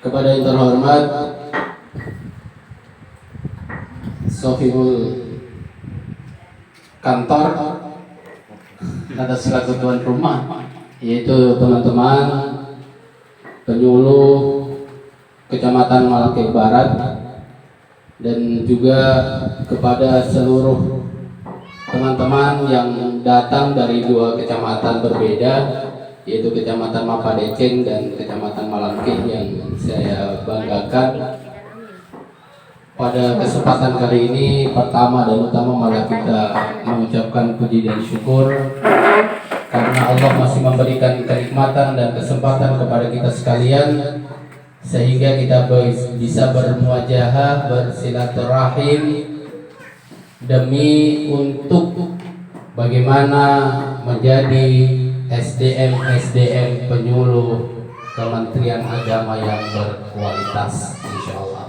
Kepada yang terhormat Sofibul kantor atas selaku tuan rumah, yaitu teman-teman penyuluh Kecamatan Malake Barat, dan juga kepada seluruh teman-teman yang datang dari dua kecamatan berbeda, yaitu Kecamatan Mapadeceng dan Kecamatan Malake, yang saya banggakan. Pada kesempatan kali ini, pertama dan utama malah kita mengucapkan puji dan syukur karena Allah masih memberikan kenikmatan dan kesempatan kepada kita sekalian, sehingga kita bisa bermuajahah, bersilaturahim demi untuk bagaimana menjadi SDM penyuluh Kementerian Agama yang berkualitas, insya Allah.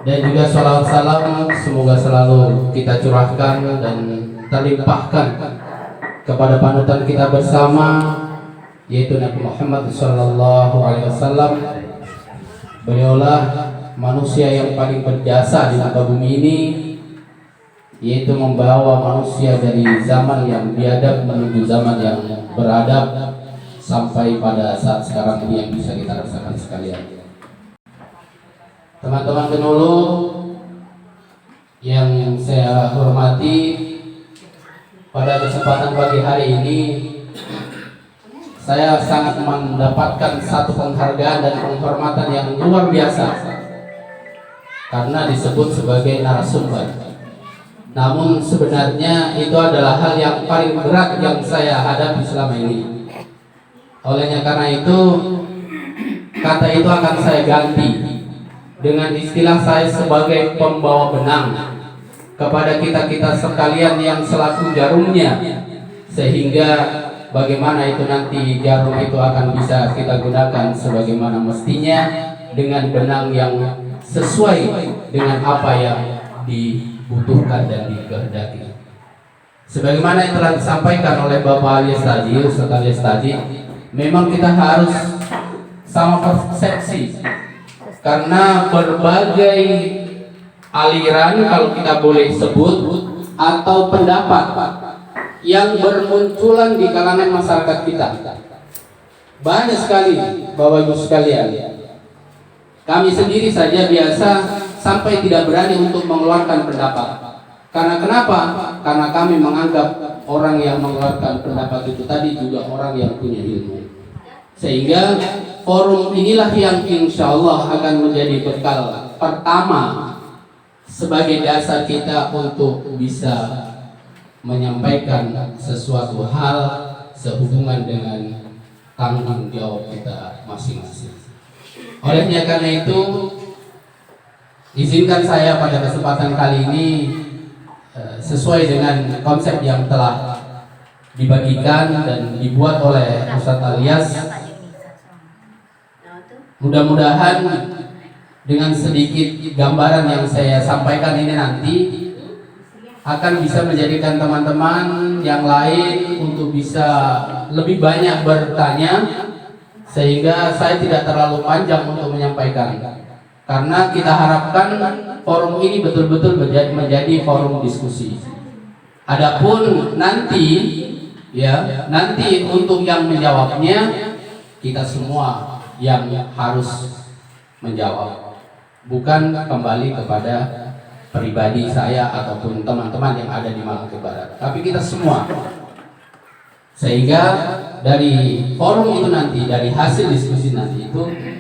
Dan juga salawat salam semoga selalu kita curahkan dan terlimpahkan kepada panutan kita bersama, yaitu Nabi Muhammad SAW. Beliaulah manusia yang paling berjasa di muka bumi ini, yaitu membawa manusia dari zaman yang biadab menuju zaman yang beradab, sampai pada saat sekarang ini yang bisa kita rasakan sekalian. Teman-teman penyuluh yang saya hormati, pada kesempatan pagi hari ini saya sangat mendapatkan satu penghargaan dan penghormatan yang luar biasa karena disebut sebagai narasumber. Namun sebenarnya itu adalah hal yang paling berat yang saya hadapi selama ini. Olehnya karena itu, kata itu akan saya ganti dengan istilah saya sebagai pembawa benang kepada kita sekalian yang selaku jarumnya, sehingga bagaimana itu nanti jarum itu akan bisa kita gunakan sebagaimana mestinya dengan benang yang sesuai dengan apa yang dibutuhkan dan dikehendaki. Sebagaimana yang telah disampaikan oleh Bapak Alias tadi, Ustaz Alias tadi, memang kita harus sama persepsi, karena berbagai aliran, kalau kita boleh sebut, atau pendapat yang bermunculan di kalangan masyarakat kita banyak sekali, Bapak Ibu sekalian. Kami sendiri saja biasa sampai tidak berani untuk mengeluarkan pendapat. Karena kenapa? Karena kami menganggap orang yang mengeluarkan pendapat itu tadi juga orang yang punya ilmu. Sehingga forum inilah yang insya Allah akan menjadi bekal pertama sebagai dasar kita untuk bisa menyampaikan sesuatu hal sehubungan dengan tanggung jawab kita masing-masing. Olehnya karena itu, izinkan saya pada kesempatan kali ini sesuai dengan konsep yang telah dibagikan dan dibuat oleh Ustaz Alias. Mudah-mudahan dengan sedikit gambaran yang saya sampaikan ini nanti akan bisa menjadikan teman-teman yang lain untuk bisa lebih banyak bertanya, sehingga saya tidak terlalu panjang untuk menyampaikan, karena kita harapkan forum ini betul-betul menjadi forum diskusi. Adapun nanti untuk yang menjawabnya, kita semua yang harus menjawab, bukan kembali kepada pribadi saya ataupun teman-teman yang ada di Malake Barat, tapi kita semua. Sehingga dari forum itu nanti, dari hasil diskusi nanti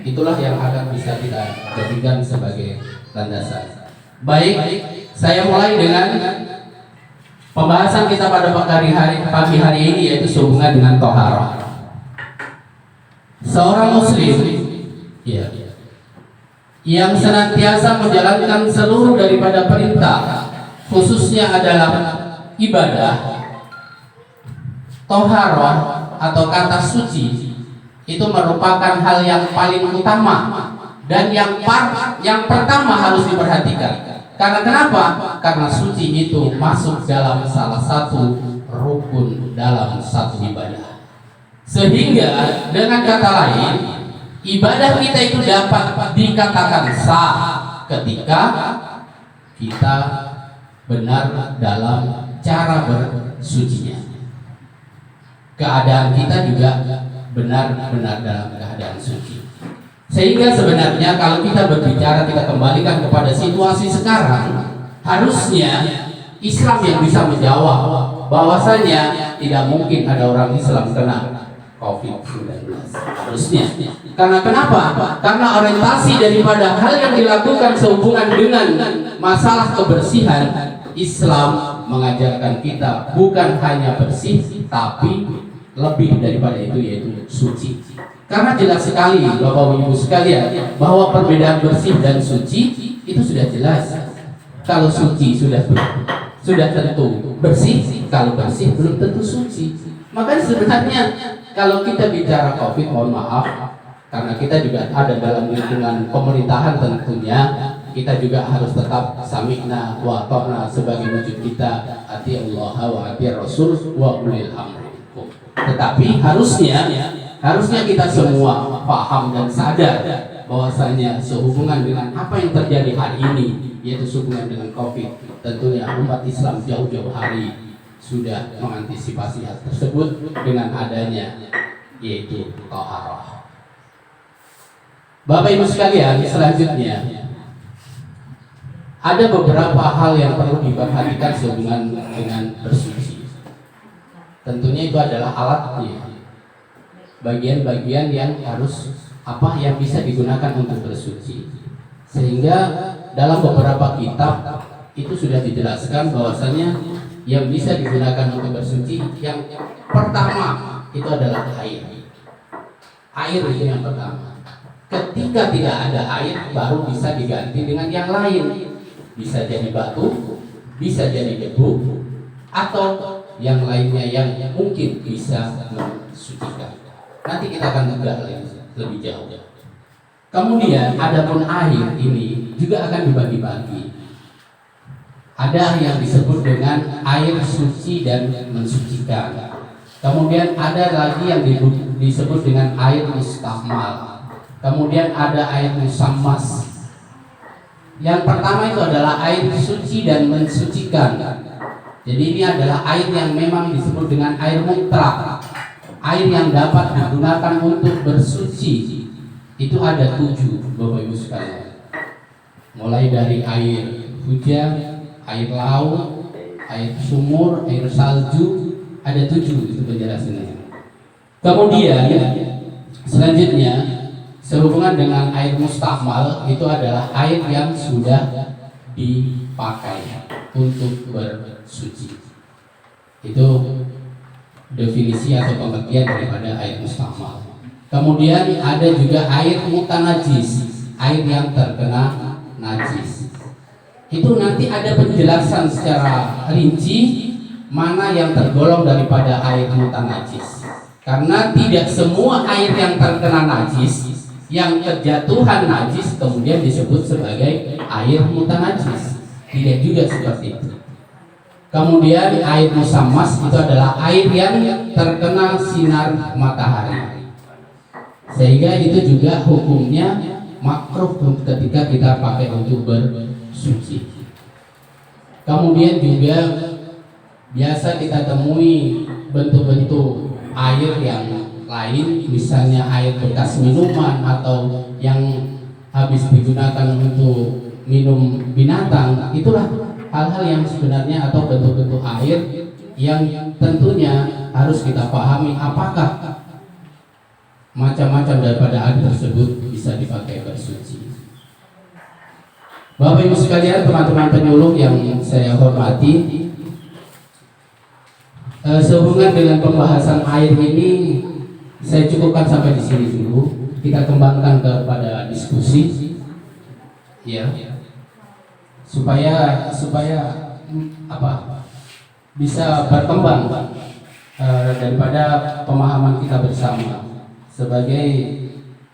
itulah yang akan bisa kita jadikan sebagai landasan. Baik, saya mulai dengan pembahasan kita pada pagi hari ini, yaitu sehubungan dengan toharah. Seorang muslim yang senantiasa menjalankan seluruh daripada perintah, khususnya adalah ibadah, toharah atau kata suci, itu merupakan hal yang paling utama dan yang pertama harus diperhatikan. Karena kenapa? Karena suci itu masuk dalam salah satu rukun dalam satu ibadah. Sehingga dengan kata lain, ibadah kita itu dapat dikatakan sah ketika kita benar dalam cara bersucinya. Keadaan kita juga benar-benar dalam keadaan suci. Sehingga sebenarnya kalau kita berbicara, kita kembalikan kepada situasi sekarang, harusnya Islam yang bisa menjawab bahwasanya tidak mungkin ada orang Islam kena COVID-19. Harusnya. Karena kenapa? Karena orientasi daripada hal yang dilakukan sehubungan dengan masalah kebersihan, Islam mengajarkan kita bukan hanya bersih, tapi lebih daripada itu, yaitu suci. Karena jelas sekali Bapak Ibu sekalian bahwa perbedaan bersih dan suci itu sudah jelas. Kalau suci sudah tentu bersih, kalau bersih belum tentu suci. Makanya sebenarnya kalau kita bicara COVID, mohon maaf, karena kita juga ada dalam lingkungan pemerintahan tentunya, kita juga harus tetap sami'na wa ta'na sebagai wujud kita ati Allah wa ati Rasul wa ulil amri. Tetapi harusnya kita semua paham dan sadar bahwasanya sehubungan dengan apa yang terjadi hari ini, yaitu sehubungan dengan COVID, tentunya umat Islam jauh-jauh hari sudah mengantisipasi hal tersebut dengan adanya yaitu taharah. Bapak Ibu sekalian, selanjutnya ada beberapa hal yang perlu diperhatikan sehubungan dengan bersuci. Tentunya itu adalah alatnya, bagian-bagian yang harus yang bisa digunakan untuk bersuci. Sehingga dalam beberapa kitab itu sudah dijelaskan bahwasanya yang bisa digunakan untuk bersuci yang pertama itu adalah air. Air itu yang pertama. Ketika tidak ada air, baru bisa diganti dengan yang lain. Bisa jadi batu, bisa jadi debu, atau yang lainnya yang mungkin bisa mensucikan. Nanti kita akan bedah lebih jauh. Kemudian adapun air ini juga akan dibagi-bagi. Ada yang disebut dengan air suci dan mensucikan. Kemudian ada lagi yang disebut dengan air mustahmal. Kemudian ada air musammas. Yang pertama itu adalah air suci dan mensucikan. Jadi ini adalah air yang memang disebut dengan air mutlak, air yang dapat digunakan untuk bersuci. Itu ada 7, Bapak Ibu sekalian. Mulai dari air hujan, air laut, air sumur, air salju, ada 7 itu penjelasannya. Kemudian selanjutnya sehubungan dengan air mustahmal itu adalah air yang sudah dipakai untuk bersuci. Itu definisi atau pengertian daripada air mustahmal. Kemudian ada juga air mutanajis, air yang terkena najis. Itu nanti ada penjelasan secara rinci mana yang tergolong daripada air mutanajis. Karena tidak semua air yang terkena najis, yang kejatuhan najis kemudian disebut sebagai air mutanajis. Tidak juga seperti itu. Kemudian air musammas itu adalah air yang terkena sinar matahari. Sehingga itu juga hukumnya makruh ketika kita pakai untuk bersuci. Kemudian juga biasa kita temui bentuk-bentuk air yang lain, misalnya air bekas minuman atau yang habis digunakan untuk minum binatang. Itulah hal-hal yang sebenarnya atau bentuk-bentuk air yang tentunya harus kita pahami apakah macam-macam daripada air tersebut bisa dipakai bersuci. Bapak Ibu sekalian, teman-teman penyuluh yang saya hormati, sehubungan dengan pembahasan air ini saya cukupkan sampai di sini dulu. Kita kembangkan kepada diskusi, ya, supaya bisa berkembang daripada pemahaman kita bersama sebagai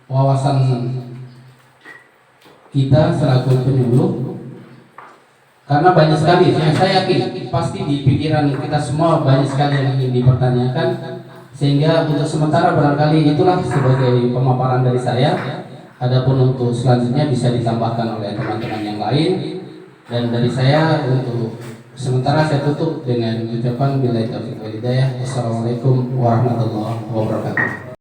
wawasan kita selaku penyuluh. Karena banyak sekali, saya yakin pasti di pikiran kita semua banyak sekali yang ingin dipertanyakan. Sehingga untuk sementara barangkali itulah sebagai pemaparan dari saya. Adapun untuk selanjutnya bisa ditambahkan oleh teman-teman yang lain. Dan dari saya untuk sementara saya tutup dengan ucapan billahi taufiq wal hidayah. Wassalamualaikum warahmatullahi wabarakatuh.